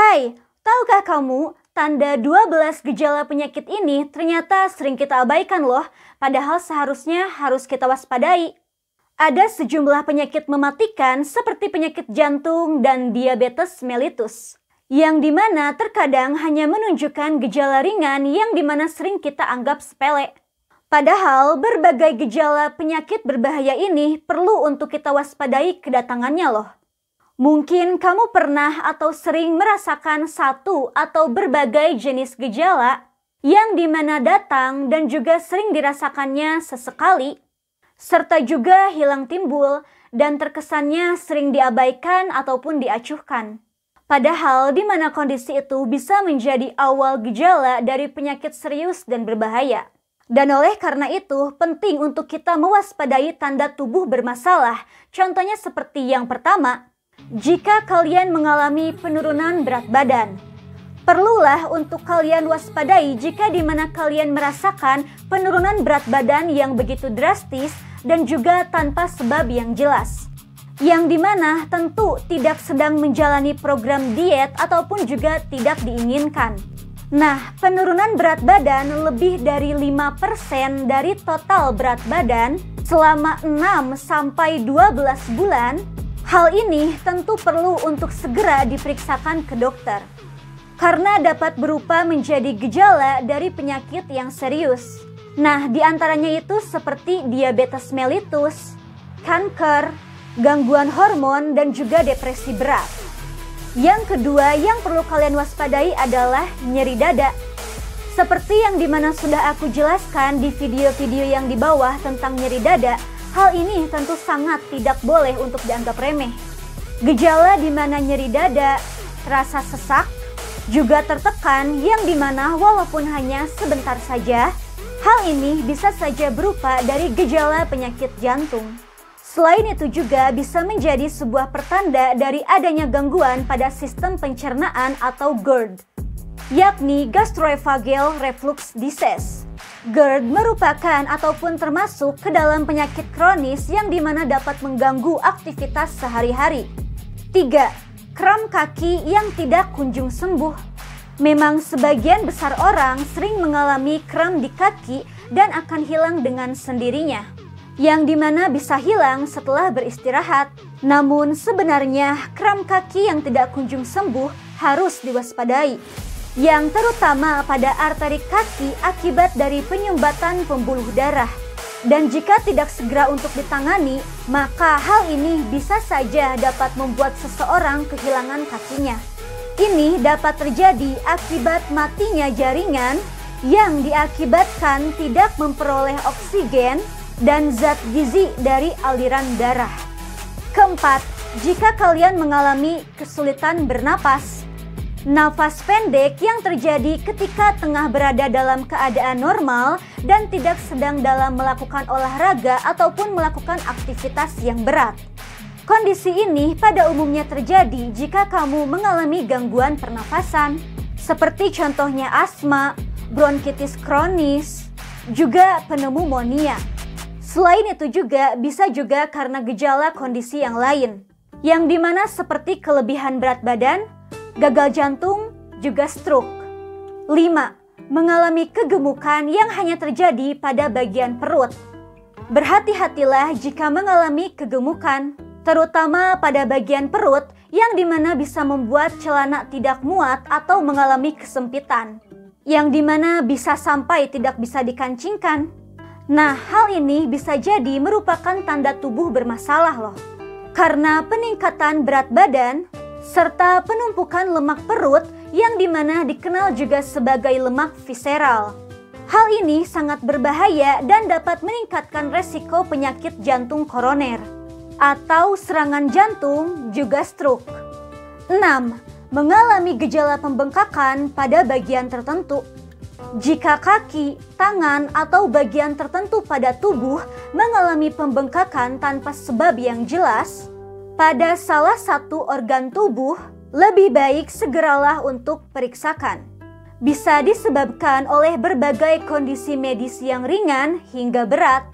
Hai, tahukah kamu tanda 12 gejala penyakit ini ternyata sering kita abaikan loh, padahal seharusnya harus kita waspadai. Ada sejumlah penyakit mematikan seperti penyakit jantung dan diabetes mellitus, yang dimana terkadang hanya menunjukkan gejala ringan yang dimana sering kita anggap sepele. Padahal berbagai gejala penyakit berbahaya ini perlu untuk kita waspadai kedatangannya loh. Mungkin kamu pernah atau sering merasakan satu atau berbagai jenis gejala yang dimana datang dan juga sering dirasakannya sesekali, serta juga hilang timbul dan terkesannya sering diabaikan ataupun diacuhkan. Padahal dimana kondisi itu bisa menjadi awal gejala dari penyakit serius dan berbahaya. Dan oleh karena itu penting untuk kita mewaspadai tanda tubuh bermasalah. Contohnya seperti yang pertama, jika kalian mengalami penurunan berat badan. Perlulah untuk kalian waspadai jika dimana kalian merasakan penurunan berat badan yang begitu drastis dan juga tanpa sebab yang jelas. Yang dimana tentu tidak sedang menjalani program diet ataupun juga tidak diinginkan. Nah, penurunan berat badan lebih dari 5% dari total berat badan selama 6-12 bulan. Hal ini tentu perlu untuk segera diperiksakan ke dokter, karena dapat berupa menjadi gejala dari penyakit yang serius. Nah, diantaranya itu seperti diabetes mellitus, kanker, gangguan hormon, dan juga depresi berat. Yang kedua yang perlu kalian waspadai adalah nyeri dada. Seperti yang dimana sudah aku jelaskan di video-video yang di bawah tentang nyeri dada, hal ini tentu sangat tidak boleh untuk dianggap remeh. Gejala di mana nyeri dada, rasa sesak, juga tertekan yang dimana walaupun hanya sebentar saja, hal ini bisa saja berupa dari gejala penyakit jantung. Selain itu juga bisa menjadi sebuah pertanda dari adanya gangguan pada sistem pencernaan atau GERD, yakni gastroesophageal reflux disease. GERD merupakan ataupun termasuk ke dalam penyakit kronis yang dimana dapat mengganggu aktivitas sehari-hari. 3. Kram kaki yang tidak kunjung sembuh. Memang sebagian besar orang sering mengalami kram di kaki dan akan hilang dengan sendirinya, yang dimana bisa hilang setelah beristirahat. Namun sebenarnya kram kaki yang tidak kunjung sembuh harus diwaspadai, yang terutama pada arteri kaki akibat dari penyumbatan pembuluh darah. Dan jika tidak segera untuk ditangani, maka hal ini bisa saja dapat membuat seseorang kehilangan kakinya. Ini dapat terjadi akibat matinya jaringan yang diakibatkan tidak memperoleh oksigen dan zat gizi dari aliran darah. Keempat, jika kalian mengalami kesulitan bernapas. Nafas pendek yang terjadi ketika tengah berada dalam keadaan normal dan tidak sedang dalam melakukan olahraga ataupun melakukan aktivitas yang berat. Kondisi ini pada umumnya terjadi jika kamu mengalami gangguan pernafasan, seperti contohnya asma, bronkitis kronis, juga pneumonia. Selain itu juga bisa juga karena gejala kondisi yang lain, yang dimana seperti kelebihan berat badan, gagal jantung, juga stroke. 5. Mengalami kegemukan yang hanya terjadi pada bagian perut. Berhati-hatilah jika mengalami kegemukan, terutama pada bagian perut yang dimana bisa membuat celana tidak muat atau mengalami kesempitan, yang dimana bisa sampai tidak bisa dikancingkan. Nah, hal ini bisa jadi merupakan tanda tubuh bermasalah loh, karena peningkatan berat badan serta penumpukan lemak perut yang dimana dikenal juga sebagai lemak visceral. Hal ini sangat berbahaya dan dapat meningkatkan resiko penyakit jantung koroner atau serangan jantung, juga stroke. 6. Mengalami gejala pembengkakan pada bagian tertentu. Jika kaki, tangan, atau bagian tertentu pada tubuh mengalami pembengkakan tanpa sebab yang jelas pada salah satu organ tubuh, lebih baik segeralah untuk periksakan. Bisa disebabkan oleh berbagai kondisi medis yang ringan hingga berat.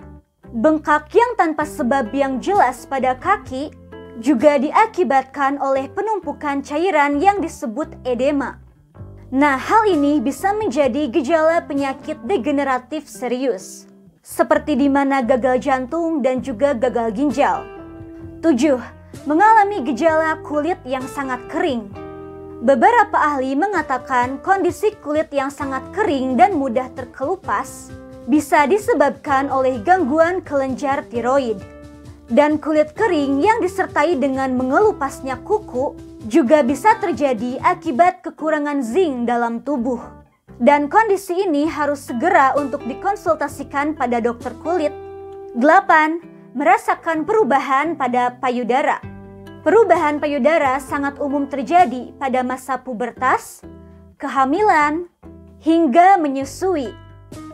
Bengkak yang tanpa sebab yang jelas pada kaki, juga diakibatkan oleh penumpukan cairan yang disebut edema. Nah, hal ini bisa menjadi gejala penyakit degeneratif serius, seperti di mana gagal jantung dan juga gagal ginjal. 7. Mengalami gejala kulit yang sangat kering. Beberapa ahli mengatakan kondisi kulit yang sangat kering dan mudah terkelupas bisa disebabkan oleh gangguan kelenjar tiroid. Dan kulit kering yang disertai dengan mengelupasnya kuku juga bisa terjadi akibat kekurangan zinc dalam tubuh. Dan kondisi ini harus segera untuk dikonsultasikan pada dokter kulit. 8. Merasakan perubahan pada payudara. Perubahan payudara sangat umum terjadi pada masa pubertas, kehamilan, hingga menyusui.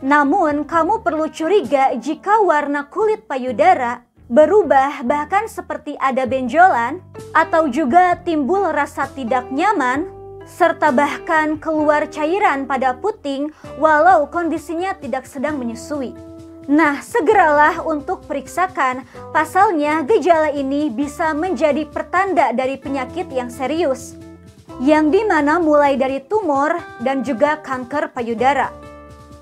Namun, kamu perlu curiga jika warna kulit payudara berubah bahkan seperti ada benjolan atau juga timbul rasa tidak nyaman serta bahkan keluar cairan pada puting walau kondisinya tidak sedang menyusui. Nah, segeralah untuk periksakan, pasalnya gejala ini bisa menjadi pertanda dari penyakit yang serius, yang dimana mulai dari tumor dan juga kanker payudara.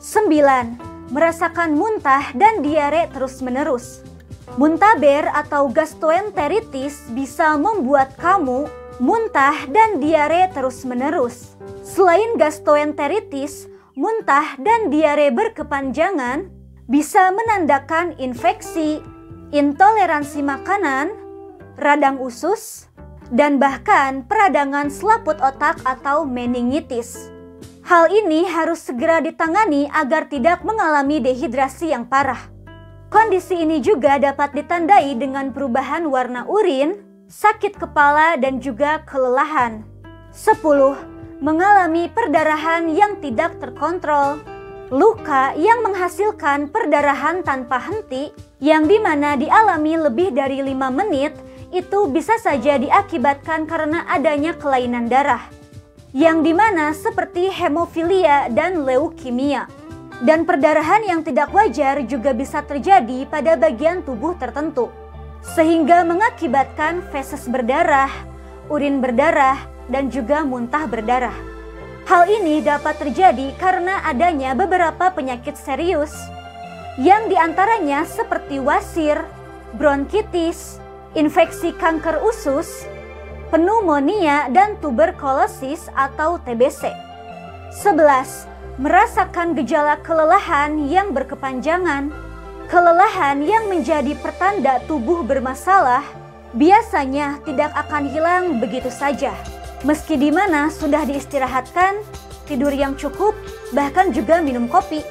9. Merasakan muntah dan diare terus-menerus. Muntaber atau gastroenteritis bisa membuat kamu muntah dan diare terus-menerus. Selain gastroenteritis, muntah dan diare berkepanjangan bisa menandakan infeksi, intoleransi makanan, radang usus, dan bahkan peradangan selaput otak atau meningitis. Hal ini harus segera ditangani agar tidak mengalami dehidrasi yang parah. Kondisi ini juga dapat ditandai dengan perubahan warna urin, sakit kepala, dan juga kelelahan. 10. Mengalami perdarahan yang tidak terkontrol. Luka yang menghasilkan perdarahan tanpa henti, yang dimana dialami lebih dari 5 menit, itu bisa saja diakibatkan karena adanya kelainan darah, yang dimana seperti hemofilia dan leukemia. Dan perdarahan yang tidak wajar juga bisa terjadi pada bagian tubuh tertentu, sehingga mengakibatkan feses berdarah, urin berdarah, dan juga muntah berdarah. Hal ini dapat terjadi karena adanya beberapa penyakit serius, yang diantaranya seperti wasir, bronkitis, infeksi kanker usus, pneumonia, dan tuberkulosis atau TBC. 11. Merasakan gejala kelelahan yang berkepanjangan. Kelelahan yang menjadi pertanda tubuh bermasalah biasanya tidak akan hilang begitu saja. Meski di mana sudah diistirahatkan, tidur yang cukup, bahkan juga minum kopi.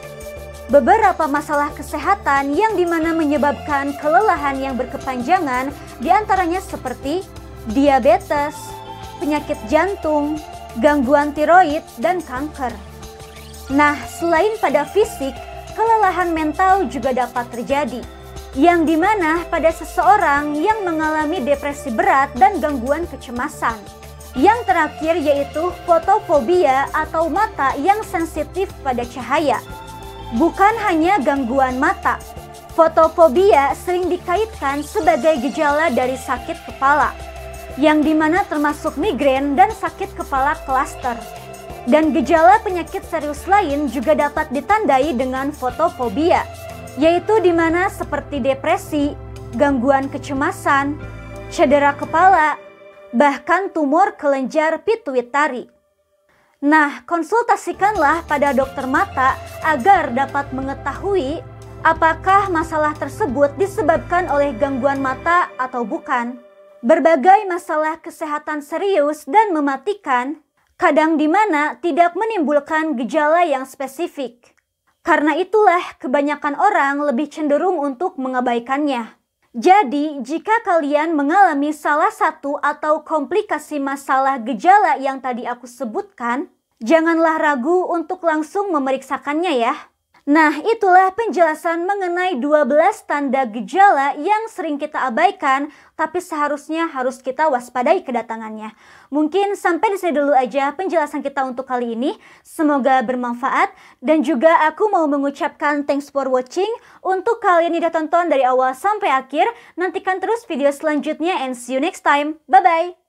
Beberapa masalah kesehatan yang dimana menyebabkan kelelahan yang berkepanjangan diantaranya seperti diabetes, penyakit jantung, gangguan tiroid, dan kanker. Nah, selain pada fisik, kelelahan mental juga dapat terjadi, yang dimana pada seseorang yang mengalami depresi berat dan gangguan kecemasan. Yang terakhir yaitu fotofobia atau mata yang sensitif pada cahaya. Bukan hanya gangguan mata, fotofobia sering dikaitkan sebagai gejala dari sakit kepala, yang dimana termasuk migrain dan sakit kepala klaster. Dan gejala penyakit serius lain juga dapat ditandai dengan fotofobia, yaitu di mana seperti depresi, gangguan kecemasan, cedera kepala, bahkan tumor kelenjar pituitari. Nah, konsultasikanlah pada dokter mata agar dapat mengetahui apakah masalah tersebut disebabkan oleh gangguan mata atau bukan. Berbagai masalah kesehatan serius dan mematikan kadang di mana tidak menimbulkan gejala yang spesifik. Karena itulah kebanyakan orang lebih cenderung untuk mengabaikannya. Jadi, jika kalian mengalami salah satu atau komplikasi masalah gejala yang tadi aku sebutkan, janganlah ragu untuk langsung memeriksakannya ya. Nah, itulah penjelasan mengenai 12 tanda gejala yang sering kita abaikan, tapi seharusnya harus kita waspadai kedatangannya. Mungkin sampai di sini dulu aja penjelasan kita untuk kali ini. Semoga bermanfaat, dan juga aku mau mengucapkan thanks for watching. Untuk kalian yang udah tonton dari awal sampai akhir, nantikan terus video selanjutnya and see you next time. Bye-bye!